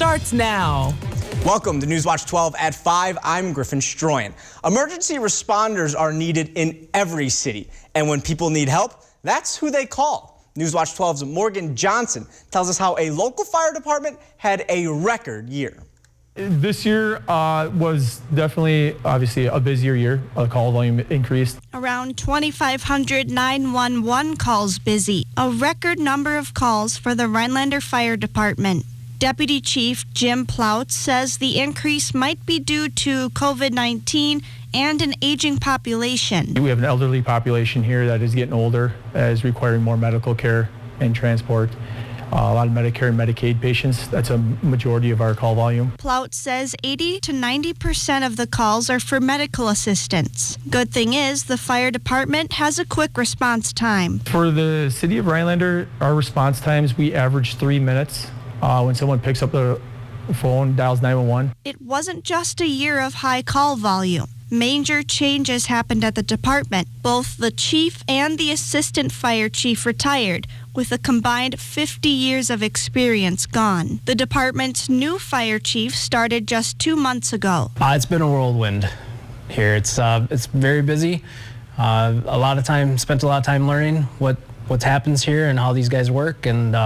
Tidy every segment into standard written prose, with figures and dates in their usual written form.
starts now. Welcome to Newswatch 12 at 5. I'm Griffin Stroyan. Emergency responders are needed in every city, and when people need help, that's who they call. Newswatch 12's Morgan Johnson tells us how a local fire department had a record year. This year was definitely, obviously, a busier year. The call volume increased. Around 2,500 911 calls busy, a record number of calls for the Rhinelander Fire Department. Deputy Chief Jim Ploutz says the increase might be due to COVID-19 and an aging population. We have an elderly population here that is getting older, is requiring more medical care and transport. A lot of Medicare and Medicaid patients, that's a majority of our call volume. Ploutz says 80 to 90% of the calls are for medical assistance. Good thing is the fire department has a quick response time. For the city of Rhinelander, our response times, we average 3 minutes. When someone picks up the phone, dials 911. It wasn't just a year of high call volume. Major changes happened at the department. Both the chief and the assistant fire chief retired, with a combined 50 years of experience gone. The department's new fire chief started just 2 months ago. It's been a whirlwind here. It's very busy. Spent a lot of time learning what happens here and how these guys work, and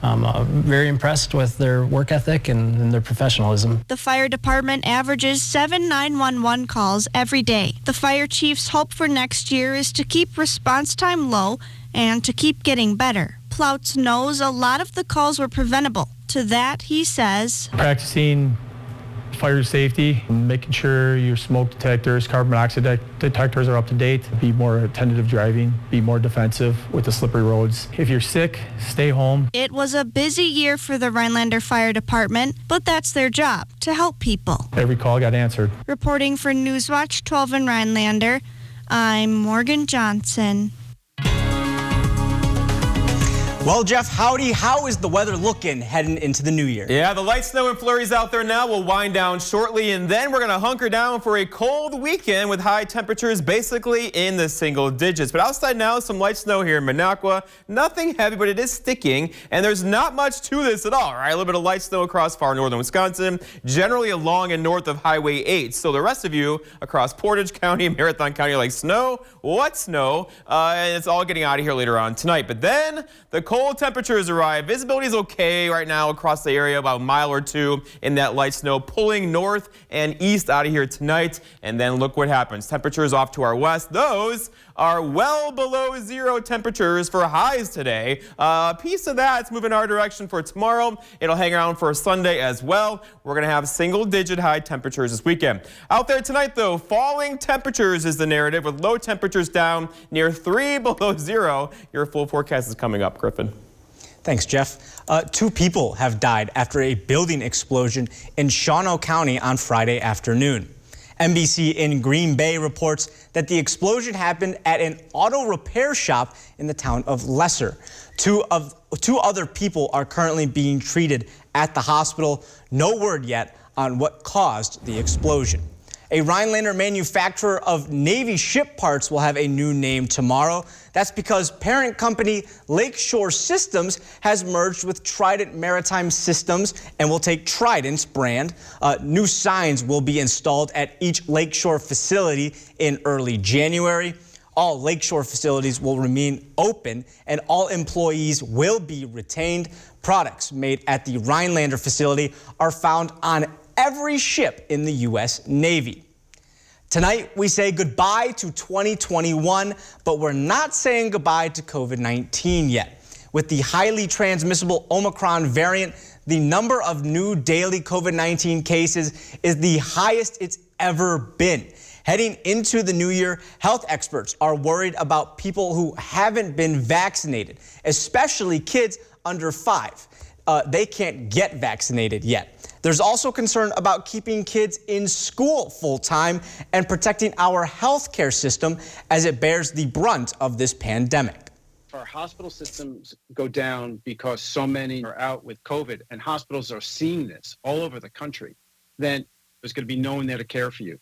I'm very impressed with their work ethic and their professionalism. The fire department averages 7 911 calls every day. The fire chief's hope for next year is to keep response time low and to keep getting better. Ploutz knows a lot of the calls were preventable. To that, he says, practicing fire safety, making sure your smoke detectors, carbon monoxide detectors are up to date, be more attentive driving, be more defensive with the slippery roads. If you're sick, stay home. It was a busy year for the Rhinelander Fire Department, but that's their job, to help people. Every call got answered. Reporting for Newswatch 12 in Rhinelander, I'm Morgan Johnson. Well, Jeff, howdy. How is the weather looking heading into the new year? Yeah, the light snow and flurries out there now will wind down shortly, and then we're going to hunker down for a cold weekend with high temperatures basically in the single digits. But outside now, some light snow here in Minocqua. Nothing heavy, but it is sticking, and there's not much to this at all, right? A little bit of light snow across far northern Wisconsin, generally along and north of Highway 8. So the rest of you across Portage County and Marathon County are like, snow? What snow? And it's all getting out of here later on tonight. But then the cold temperatures arrive. Visibility is okay right now across the area, about a mile or two in that light snow, pulling north and east out of here tonight. And then look what happens. Temperatures off to our west. Those are well below zero temperatures for highs today. A piece of that's moving our direction for tomorrow. It'll hang around for Sunday as well. We're going to have single-digit high temperatures this weekend. Out there tonight, though, falling temperatures is the narrative, with low temperatures down near 3 below zero. Your full forecast is coming up, Griffin. Thanks, Jeff. 2 people have died after a building explosion in Shawano County on Friday afternoon. NBC in Green Bay reports that the explosion happened at an auto repair shop in the town of Lesser. Two other people are currently being treated at the hospital. No word yet on what caused the explosion. A Rhinelander manufacturer of Navy ship parts will have a new name tomorrow. That's because parent company Lakeshore Systems has merged with Trident Maritime Systems and will take Trident's brand. New signs will be installed at each Lakeshore facility in early January. All Lakeshore facilities will remain open and all employees will be retained. Products made at the Rhinelander facility are found on every ship in the U.S. Navy. Tonight, we say goodbye to 2021, but we're not saying goodbye to COVID-19 yet. With the highly transmissible Omicron variant, the number of new daily COVID-19 cases is the highest it's ever been. Heading into the new year, health experts are worried about people who haven't been vaccinated, especially kids under 5. They can't get vaccinated yet. There's also concern about keeping kids in school full-time and protecting our healthcare system as it bears the brunt of this pandemic. Our hospital systems go down because so many are out with COVID, and hospitals are seeing this all over the country. Then there's going to be no one there to care for you.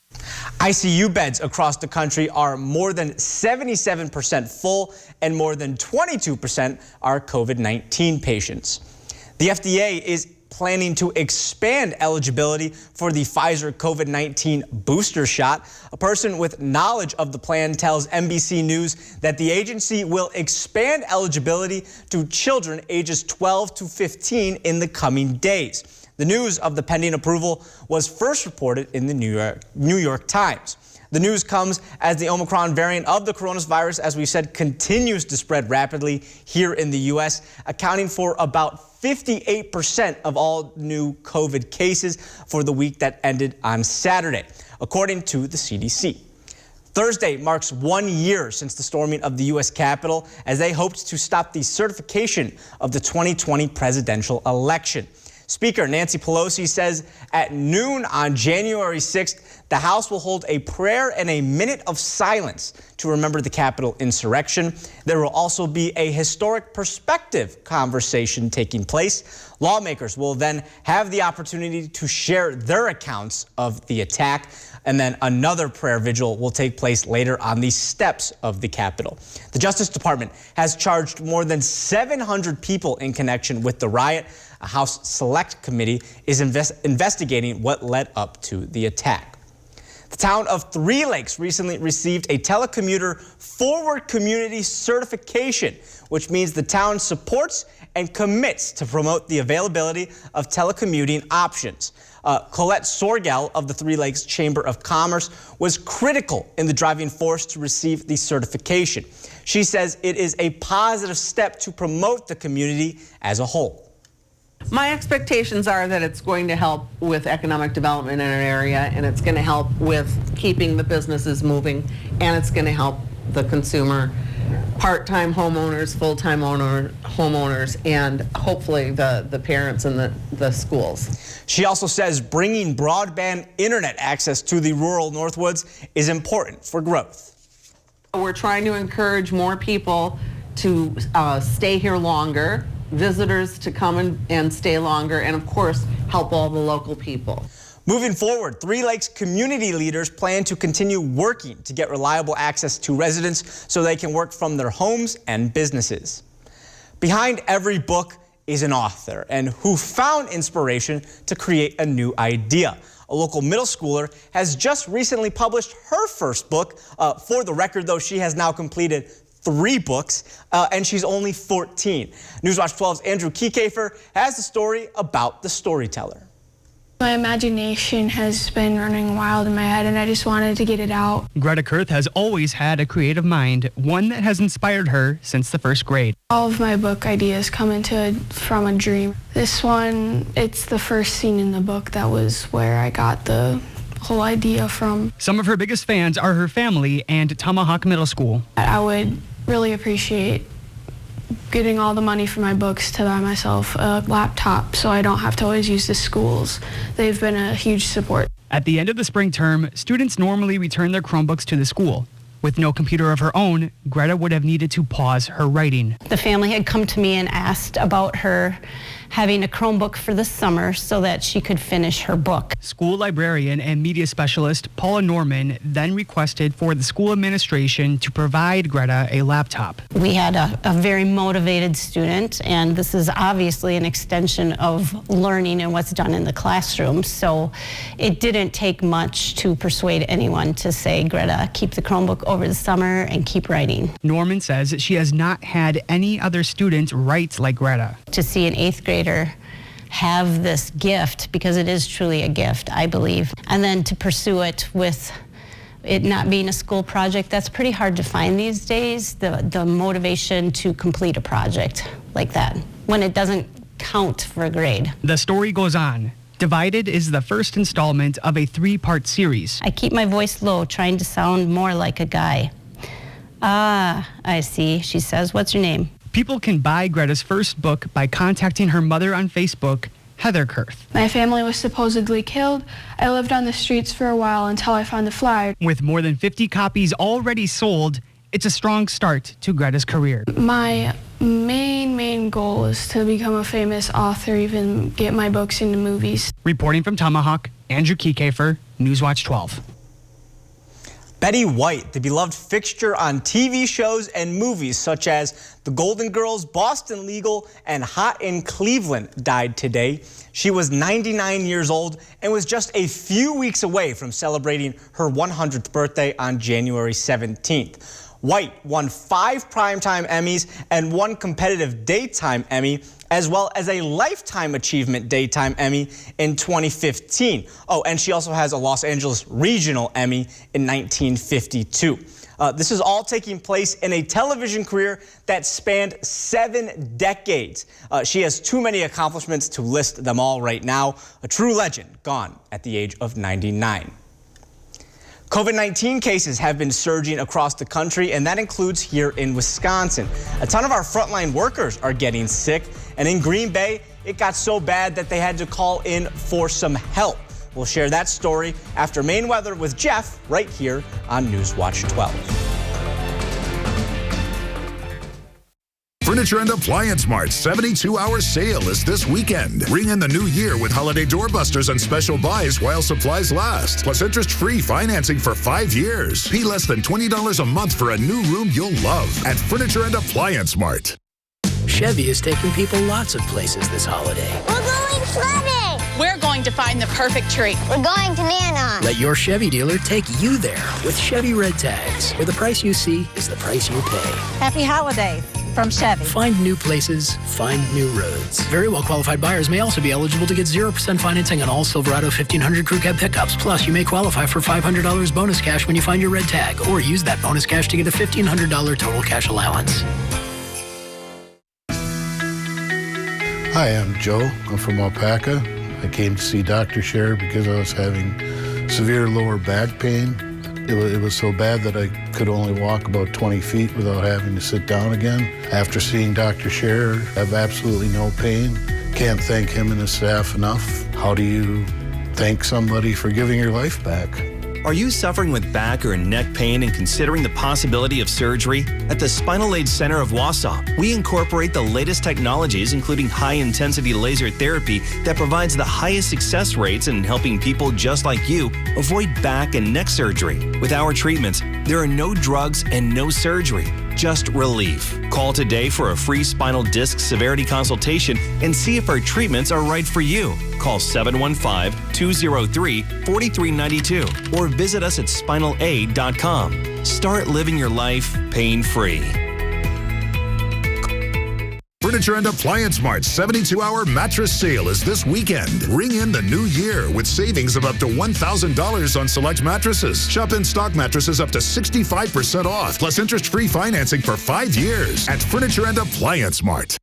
ICU beds across the country are more than 77% full, and more than 22% are COVID-19 patients. The FDA is planning to expand eligibility for the Pfizer COVID-19 booster shot. A person with knowledge of the plan tells NBC News that the agency will expand eligibility to children ages 12 to 15 in the coming days. The news of the pending approval was first reported in the New York Times. The news comes as the Omicron variant of the coronavirus, as we said, continues to spread rapidly here in the U.S., accounting for about 58% of all new COVID cases for the week that ended on Saturday, according to the CDC. Thursday marks 1 year since the storming of the U.S. Capitol, as they hoped to stop the certification of the 2020 presidential election. Speaker Nancy Pelosi says at noon on January 6th, the House will hold a prayer and a minute of silence to remember the Capitol insurrection. There will also be a historic perspective conversation taking place. Lawmakers will then have the opportunity to share their accounts of the attack. And then another prayer vigil will take place later on the steps of the Capitol. The Justice Department has charged more than 700 people in connection with the riot. A House Select Committee is investigating what led up to the attack. The town of Three Lakes recently received a telecommuter forward community certification, which means the town supports and commits to promote the availability of telecommuting options. Colette Sorgel of the Three Lakes Chamber of Commerce was critical in the driving force to receive the certification. She says it is a positive step to promote the community as a whole. My expectations are that it's going to help with economic development in an area, and it's going to help with keeping the businesses moving, and it's going to help the consumer, part-time homeowners, full-time homeowners, and hopefully the parents and the schools. She also says bringing broadband internet access to the rural Northwoods is important for growth. We're trying to encourage more people to stay here longer, visitors to come and stay longer, and of course help all the local people. Moving forward, Three Lakes community leaders plan to continue working to get reliable access to residents so they can work from their homes and businesses. Behind every book is an author and who found inspiration to create a new idea. A local middle schooler has just recently published her first book. For the record, though, she has now completed 3 books, and she's only 14. Newswatch 12's Andrew Kiekefer has the story about the storyteller. My imagination has been running wild in my head, and I just wanted to get it out. Greta Kurth has always had a creative mind, one that has inspired her since the first grade. All of my book ideas come from a dream. This one, it's the first scene in the book that was where I got the whole idea from. Some of her biggest fans are her family and Tomahawk Middle School. I would really appreciate getting all the money for my books to buy myself a laptop so I don't have to always use the schools. They've been a huge support. At the end of the spring term, students normally return their Chromebooks to the school. With no computer of her own, Greta would have needed to pause her writing. The family had come to me and asked about her having a Chromebook for the summer so that she could finish her book. School librarian and media specialist Paula Norman then requested for the school administration to provide Greta a laptop. We had a very motivated student, and this is obviously an extension of learning and what's done in the classroom, so it didn't take much to persuade anyone to say, Greta, keep the Chromebook over the summer and keep writing. Norman says she has not had any other student write like Greta. To see an 8th grader have this gift, because it is truly a gift, I believe, and then to pursue it with it not being a school project, that's pretty hard to find these days, the motivation to complete a project like that when it doesn't count for a grade. The story goes on. Divided is the first installment of a 3-part series. I keep my voice low, trying to sound more like a guy. Ah, I see, she says. What's your name? People can buy Greta's first book by contacting her mother on Facebook, Heather Kurth. My family was supposedly killed. I lived on the streets for a while until I found the flyer. With more than 50 copies already sold, it's a strong start to Greta's career. My main goal is to become a famous author, even get my books into movies. Reporting from Tomahawk, Andrew Kiekefer, Newswatch 12. Betty White, the beloved fixture on TV shows and movies such as The Golden Girls, Boston Legal, and Hot in Cleveland, died today. She was 99 years old and was just a few weeks away from celebrating her 100th birthday on January 17th. White won 5 Primetime Emmys and 1 Competitive Daytime Emmy, as well as a Lifetime Achievement Daytime Emmy in 2015. Oh, and she also has a Los Angeles Regional Emmy in 1952. This is all taking place in a television career that spanned 7 decades. She has too many accomplishments to list them all right now. A true legend, gone at the age of 99. COVID-19 cases have been surging across the country, and that includes here in Wisconsin. A ton of our frontline workers are getting sick, and in Green Bay, it got so bad that they had to call in for some help. We'll share that story after Maine Weather with Jeff right here on Newswatch 12. Furniture and Appliance Mart's 72-hour sale is this weekend. Ring in the new year with holiday doorbusters and special buys while supplies last. Plus interest-free financing for 5 years. Pay less than $20 a month for a new room you'll love at Furniture and Appliance Mart. Chevy is taking people lots of places this holiday. We're going sledding! We're going to find the perfect tree. We're going to Nana. Let your Chevy dealer take you there with Chevy Red Tags, where the price you see is the price you pay. Happy holidays from Chevy. Find new places, find new roads. Very well qualified buyers may also be eligible to get 0% financing on all Silverado 1500 Crew Cab pickups. Plus, you may qualify for $500 bonus cash when you find your red tag, or use that bonus cash to get a $1,500 total cash allowance. Hi, I'm Joe. I'm from Alpaca. I came to see Dr. Scher because I was having severe lower back pain. It was so bad that I could only walk about 20 feet without having to sit down again. After seeing Dr. Scher, I have absolutely no pain. Can't thank him and his staff enough. How do you thank somebody for giving your life back? Are you suffering with back or neck pain and considering the possibility of surgery? At the Spinal Aid Center of Wausau, we incorporate the latest technologies, including high-intensity laser therapy that provides the highest success rates in helping people just like you avoid back and neck surgery. With our treatments, there are no drugs and no surgery, just relief. Call today for a free spinal disc severity consultation and see if our treatments are right for you. Call 715-203-4392 or visit us at spinalaid.com. Start living your life pain-free. Furniture and Appliance Mart's 72-hour mattress sale is this weekend. Ring in the new year with savings of up to $1,000 on select mattresses. Shop in stock mattresses up to 65% off, plus interest-free financing for 5 years at Furniture and Appliance Mart.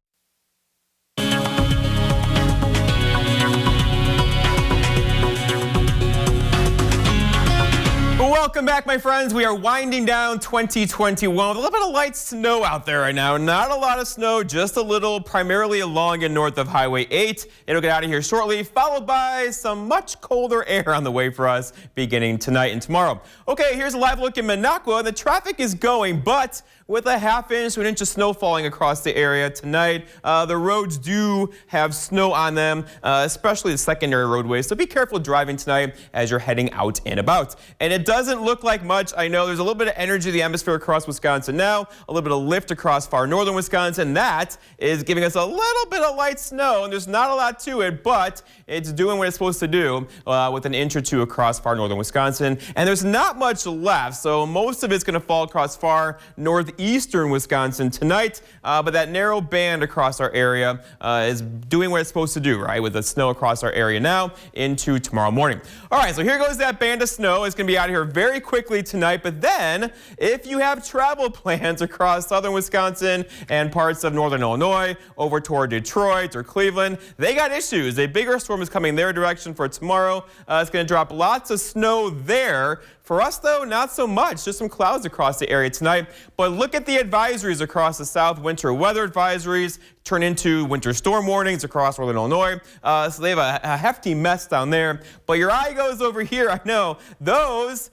Welcome back, my friends. We are winding down 2021 with a little bit of light snow out there right now. Not a lot of snow, just a little, primarily along and north of Highway 8. It'll get out of here shortly, followed by some much colder air on the way for us beginning tonight and tomorrow. Okay, here's a live look in Minocqua. The traffic is going, but with a ½ inch to 1 inch of snow falling across the area tonight. The roads do have snow on them, especially the secondary roadways. So be careful driving tonight as you're heading out and about. And it doesn't look like much. I know there's a little bit of energy in the atmosphere across Wisconsin now, a little bit of lift across far northern Wisconsin. That is giving us a little bit of light snow, and there's not a lot to it, but it's doing what it's supposed to do with 1 inch or 2 across far northern Wisconsin. And there's not much left, so most of it's going to fall across far northeastern Wisconsin tonight, but that narrow band across our area is doing what it's supposed to do, right, with the snow across our area now into tomorrow morning. All right, so here goes that band of snow. It's going to be out of here very quickly tonight, but then if you have travel plans across southern Wisconsin and parts of northern Illinois over toward Detroit or Cleveland, they got issues. A bigger storm is coming their direction for tomorrow. It's going to drop lots of snow there. For us, though, not so much. Just some clouds across the area tonight. But look at the advisories across the south. Winter weather advisories turn into winter storm warnings across northern Illinois. So they have a hefty mess down there. But your eye goes over here. I know. Those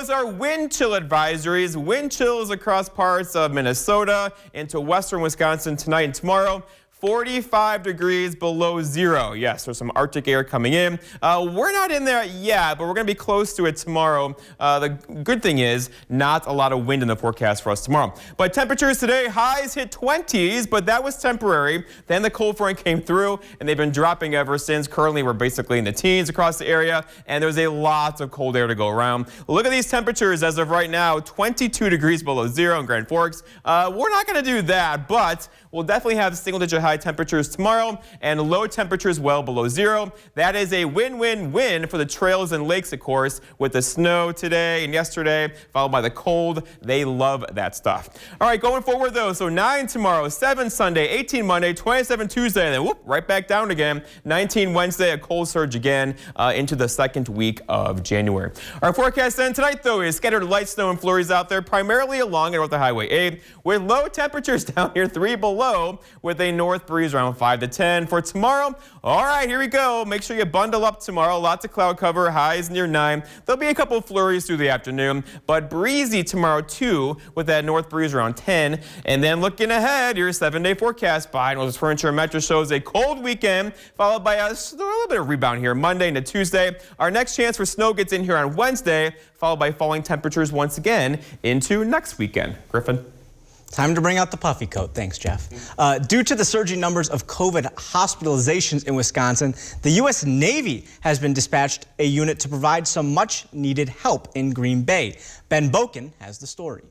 are wind chill advisories. Wind chills across parts of Minnesota into western Wisconsin tonight and tomorrow. 45 degrees below zero. Yes, there's some Arctic air coming in. We're not in there yet, but we're going to be close to it tomorrow. The good thing is not a lot of wind in the forecast for us tomorrow. But temperatures today, highs hit 20s, but that was temporary. Then the cold front came through, and they've been dropping ever since. Currently, we're basically in the teens across the area, and there's a lot of cold air to go around. Look at these temperatures as of right now, 22 degrees below zero in Grand Forks. We're not going to do that, but we'll definitely have single-digit high temperatures tomorrow and low temperatures well below zero. That is a win-win-win for the trails and lakes, of course, with the snow today and yesterday, followed by the cold. They love that stuff. All right, going forward, though, so 9 tomorrow, 7 Sunday, 18 Monday, 27 Tuesday, and then whoop, right back down again. 19 Wednesday, a cold surge again into the second week of January. Our forecast then tonight, though, is scattered light snow and flurries out there, primarily along and north of Highway 8, with low temperatures down here 3 below, with a north breeze around 5 to 10. For tomorrow, all right, here we go. Make sure you bundle up tomorrow. Lots of cloud cover, highs near 9. There'll be a couple of flurries through the afternoon, but breezy tomorrow, too, with that north breeze around 10. And then looking ahead, your 7-day forecast by Northwest Furniture and Metro shows a cold weekend, followed by a little bit of rebound here Monday into Tuesday. Our next chance for snow gets in here on Wednesday, followed by falling temperatures once again into next weekend. Griffin. Time to bring out the puffy coat. Thanks, Jeff. Due to the surging numbers of COVID hospitalizations in Wisconsin, the U.S. Navy has been dispatched a unit to provide some much-needed help in Green Bay. Ben Boken has the story.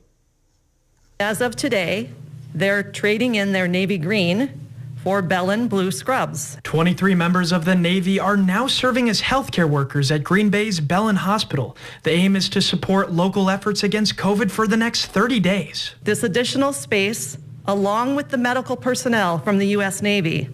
As of today, they're trading in their Navy green for Bellin blue scrubs. 23 members of the Navy are now serving as healthcare workers at Green Bay's Bellin Hospital. The aim is to support local efforts against COVID for the next 30 days. This additional space, along with the medical personnel from the U.S. Navy,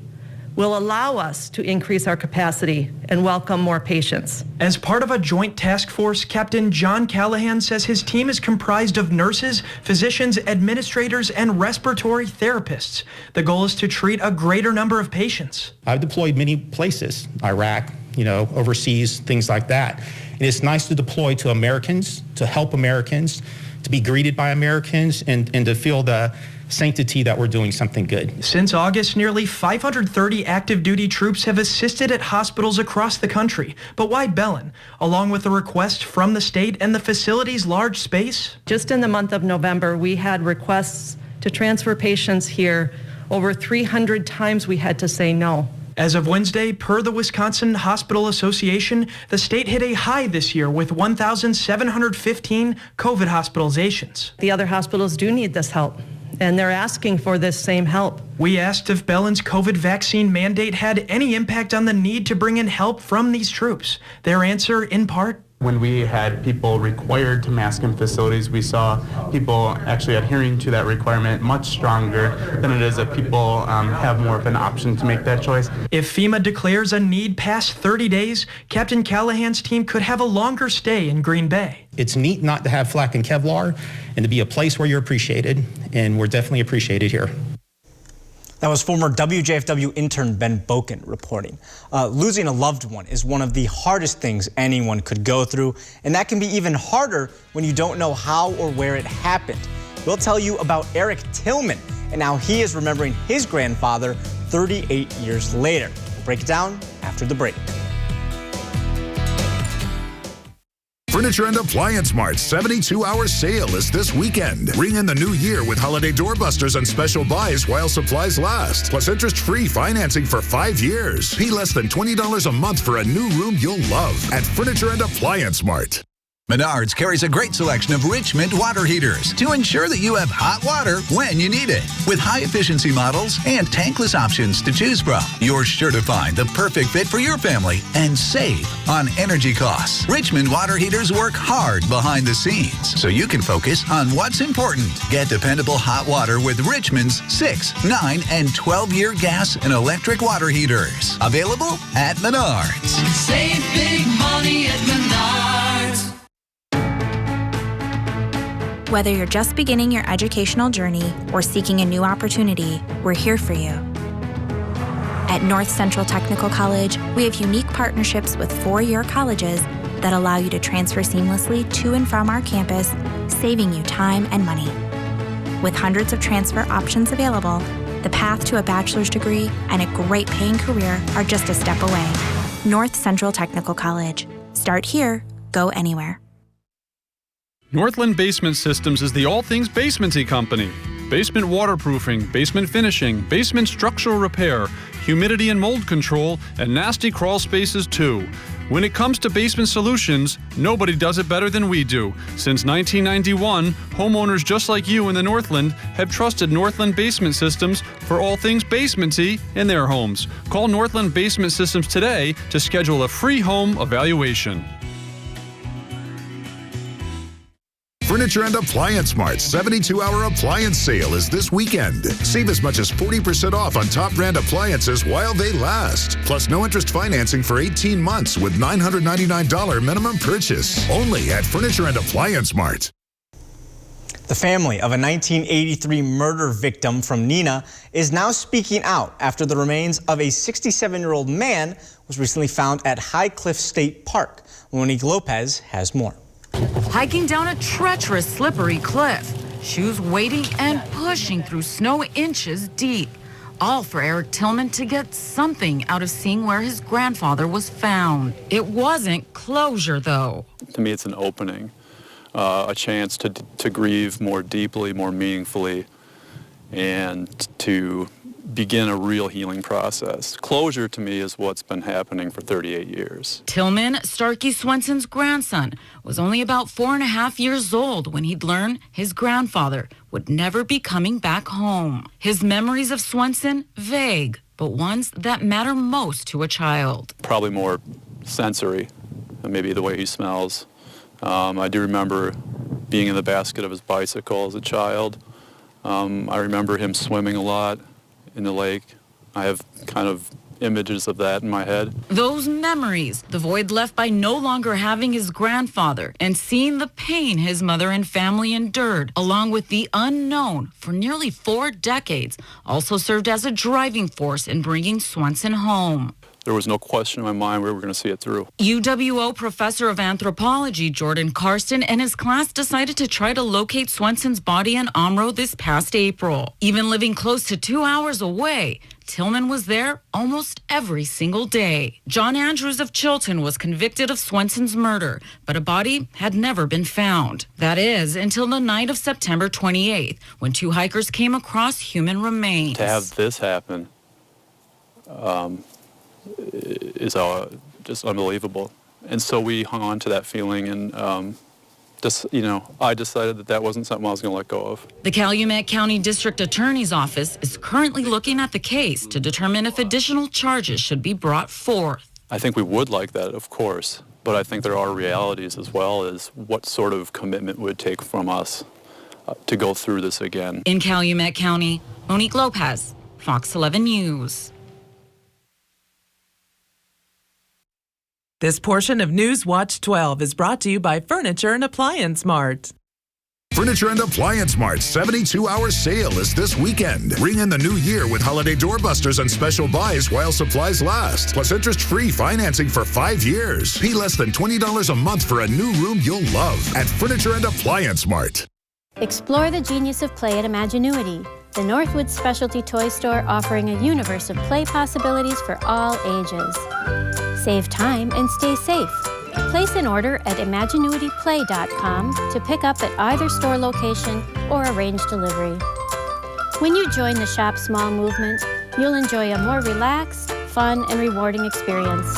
will allow us to increase our capacity and welcome more patients. As part of a joint task force, Captain John Callahan says his team is comprised of nurses, physicians, administrators, and respiratory therapists. The goal is to treat a greater number of patients. I've deployed many places, Iraq, overseas, things like that. And it's nice to deploy to Americans, to help Americans, to be greeted by Americans, and to feel the sanctity that we're doing something good. Since August, nearly 530 active duty troops have assisted at hospitals across the country. But why Bellin? Along with a request from the state and the facility's large space? Just in the month of November, we had requests to transfer patients here. Over 300 times we had to say no. As of Wednesday, per the Wisconsin Hospital Association, the state hit a high this year with 1,715 COVID hospitalizations. The other hospitals do need this help, and they're asking for this same help. We asked if Bellin's COVID vaccine mandate had any impact on the need to bring in help from these troops. Their answer, in part, when we had people required to mask in facilities, we saw people actually adhering to that requirement much stronger than it is if people have more of an option to make that choice. If FEMA declares a need past 30 days, Captain Callahan's team could have a longer stay in Green Bay. It's neat not to have flak and Kevlar and to be a place where you're appreciated, and we're definitely appreciated here. That was former WJFW intern Ben Boken reporting. Losing a loved one is one of the hardest things anyone could go through, and that can be even harder when you don't know how or where it happened. We'll tell you about Eric Tillman and how he is remembering his grandfather 38 years later. We'll break it down after the break. Furniture and Appliance Mart's 72-hour sale is this weekend. Ring in the new year with holiday doorbusters and special buys while supplies last. Plus interest-free financing for 5 years. Pay less than $20 a month for a new room you'll love at Furniture and Appliance Mart. Menards carries a great selection of Richmond water heaters to ensure that you have hot water when you need it. With high-efficiency models and tankless options to choose from, you're sure to find the perfect fit for your family and save on energy costs. Richmond water heaters work hard behind the scenes, so you can focus on what's important. Get dependable hot water with Richmond's 6, 9, and 12-year gas and electric water heaters. Available at Menards. Save big money at Menards. Whether you're just beginning your educational journey or seeking a new opportunity, we're here for you. At North Central Technical College, we have unique partnerships with 4-year colleges that allow you to transfer seamlessly to and from our campus, saving you time and money. With hundreds of transfer options available, the path to a bachelor's degree, and a great paying career are just a step away. North Central Technical College. Start here, go anywhere. Northland Basement Systems is the all things basementy company. Basement waterproofing, basement finishing, basement structural repair, humidity and mold control, and nasty crawl spaces too. When it comes to basement solutions, nobody does it better than we do. Since 1991, homeowners just like you in the Northland have trusted Northland Basement Systems for all things basementy in their homes. Call Northland Basement Systems today to schedule a free home evaluation. Furniture and Appliance Mart's 72-hour appliance sale is this weekend. Save as much as 40% off on top brand appliances while they last. Plus no interest financing for 18 months with $999 minimum purchase. Only at Furniture and Appliance Mart. The family of a 1983 murder victim from Neenah is now speaking out after the remains of a 67-year-old man was recently found at High Cliff State Park. Monique Lopez has more. Hiking down a treacherous, slippery cliff, shoes wading and pushing through snow inches deep, all for Eric Tillman to get something out of seeing where his grandfather was found. It wasn't closure, though. To me, it's an opening, a chance to grieve more deeply, more meaningfully, and to begin a real healing process. Closure, to me, is what's been happening for 38 years. Tillman, Starkey Swenson's grandson, was only about 4.5 years old when he'd learned his grandfather would never be coming back home. His memories of Swenson, vague, but ones that matter most to a child. Probably more sensory, maybe the way he smells. I do remember being in the basket of his bicycle as a child. I remember him swimming a lot in the lake. I have kind of images of that in my head. Those memories, the void left by no longer having his grandfather and seeing the pain his mother and family endured, along with the unknown for nearly 4 decades, also served as a driving force in bringing Swenson home. There was no question in my mind we were going to see it through. UWO professor of anthropology Jordan Karsten and his class decided to try to locate Swenson's body in Omro this past April. Even living close to 2 hours away, Tillman was there almost every single day. John Andrews of Chilton was convicted of Swenson's murder, but a body had never been found. That is, until the night of September 28th, when 2 hikers came across human remains. To have this happen is just unbelievable. And so we hung on to that feeling, and I decided that wasn't something I was going to let go of. The Calumet County District Attorney's Office is currently looking at the case to determine if additional charges should be brought forth. I think we would like that, of course, but I think there are realities as well as what sort of commitment would take from us to go through this again. In Calumet County, Monique Lopez, Fox 11 News. This portion of News Watch 12 is brought to you by Furniture and Appliance Mart. Furniture and Appliance Mart's 72-hour sale is this weekend. Ring in the new year with holiday doorbusters and special buys while supplies last. Plus interest-free financing for 5 years. Pay less than $20 a month for a new room you'll love at Furniture and Appliance Mart. Explore the genius of play at Imaginuity, the Northwood specialty toy store offering a universe of play possibilities for all ages. Save time and stay safe. Place an order at ImaginuityPlay.com to pick up at either store location or arrange delivery. When you join the Shop Small movement, you'll enjoy a more relaxed, fun, and rewarding experience.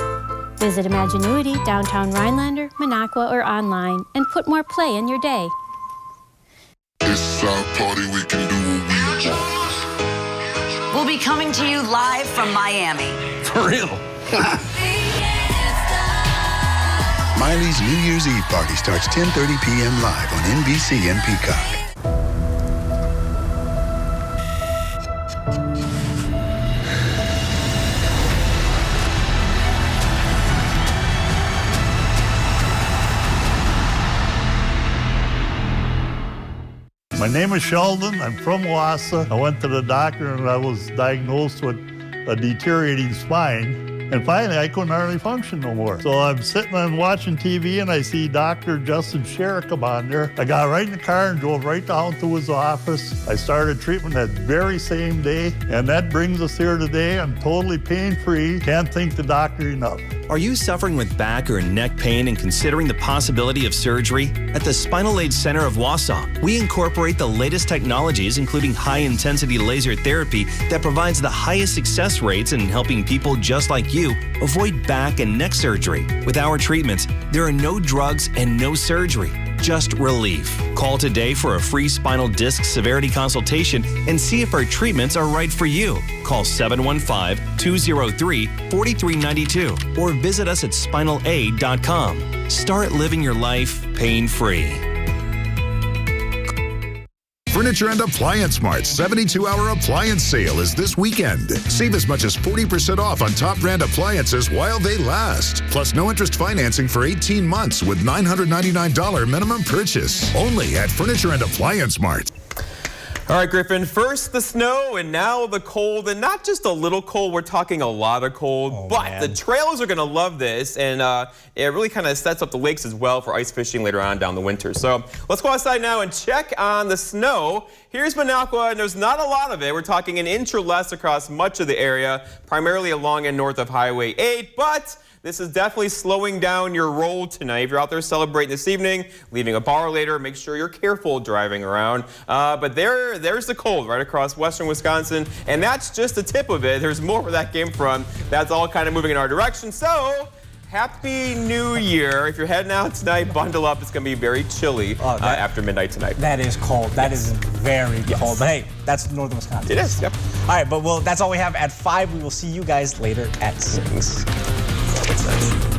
Visit Imaginuity, downtown Rhinelander, Minocqua, or online, and put more play in your day. It's our party, we can do what we want. We'll be coming to you live from Miami. For real? Miley's New Year's Eve party starts 10:30 p.m. live on NBC and Peacock. My name is Sheldon. I'm from Wausau. I went to the doctor and I was diagnosed with a deteriorating spine. And finally, I couldn't hardly function no more. So I'm sitting and watching TV, and I see Dr. Justin Scher come on there. I got right in the car and drove right down to his office. I started treatment that very same day, and that brings us here today. I'm totally pain-free. Can't thank the doctor enough. Are you suffering with back or neck pain and considering the possibility of surgery? At the Spinal Aid Center of Wausau, we incorporate the latest technologies, including high-intensity laser therapy that provides the highest success rates in helping people just like you avoid back and neck surgery. With our treatments, there are no drugs and no surgery, just relief. Call today for a free spinal disc severity consultation and see if our treatments are right for you. Call 715-203-4392 or visit us at spinalaid.com. Start living your life pain-free. Furniture and Appliance Mart's 72-hour appliance sale is this weekend. Save as much as 40% off on top brand appliances while they last. Plus no interest financing for 18 months with $999 minimum purchase. Only at Furniture and Appliance Mart. All right, Griffin, first the snow and now the cold, and not just a little cold, we're talking a lot of cold, but the trailers are going to love this, and it really kind of sets up the lakes as well for ice fishing later on down the winter. So let's go outside now and check on the snow. Here's Minocqua, and there's not a lot of it. We're talking an inch or less across much of the area, primarily along and north of Highway 8, but this is definitely slowing down your roll tonight. If you're out there celebrating this evening, leaving a bar later, make sure you're careful driving around. But there's the cold right across western Wisconsin, and that's just the tip of it. There's more where that came from. That's all kind of moving in our direction. So, Happy New Year. If you're heading out tonight, bundle up. It's going to be very chilly after midnight tonight. That is cold. That is very cold. But hey, that's northern Wisconsin. It is, yep. All right, but that's all we have at 5. We will see you guys later at 6. That's nice.